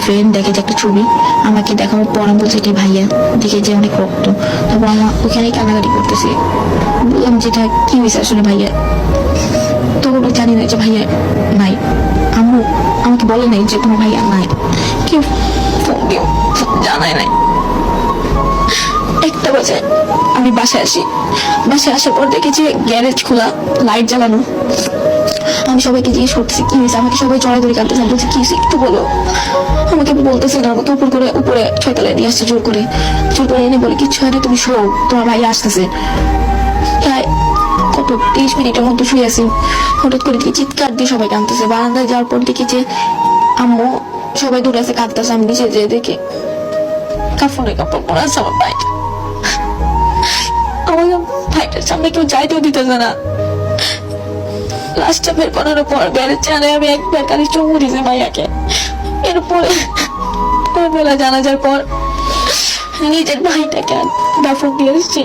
Friend দেখে যে একটা ছবি, আমাকে দেখানোর পর আমি বলছি এটি ভাইয়া, দেখে যে অনেক রক্ত। তারপর আমার ওখানেই কান্নাকাটি করতেছে, বললাম যেটা কি হয়েছে আসলে ভাইয়া। তখন জানি না যে ভাইয়া নাই, আম্মু আমাকে বলে নাই যে তোমার ভাইয়া নাই, কেউ ফোন দিও জানাই নাই। 1টা বাজে আমি বাসায় আসি, বাসায় আসার পর দেখেছি গ্যারেজ খোলা, লাইট জ্বালানো। আমি সবাইকে জিজ্ঞেস করতেছি কি হয়েছে, আমাকে সবাই জড়াজড়ি কাঁদতেছে, বলছে কি হয়েছে একটু বলো। আমাকে বলতেছে না, আমাকে উপরে 6 তলায় নিয়ে আসছে জোর করে এনে বলে কিচ্ছু হয় না, তুমি শো, তোমার ভাই আসতেছে। প্রায় কত 30 মিনিটের মতো শুয়ে আছি, হঠাৎ করে দেখি চিৎকার দিয়ে সবাই কাঁদতেছে। বারান্দায় যাওয়ার পর দেখি যে আম্মু সবাই দূরে আছে কাঁদতেছে। আমি নিচে যেয়ে দেখি কাপড়ে কাপড় পরা আছে আমার ভাই, আমাকে ভাইটার সামনে কেউ যাইতেও দিতেছে না। লাস্টটা বের করার পর গ্যারেজ চালে আমি একবার খালি চুমু দিয়েছি ভাইয়াকে। এরপরে বেলা জানাজার পর নিজের ভাইটাকে দাফন দিয়ে এসেছি।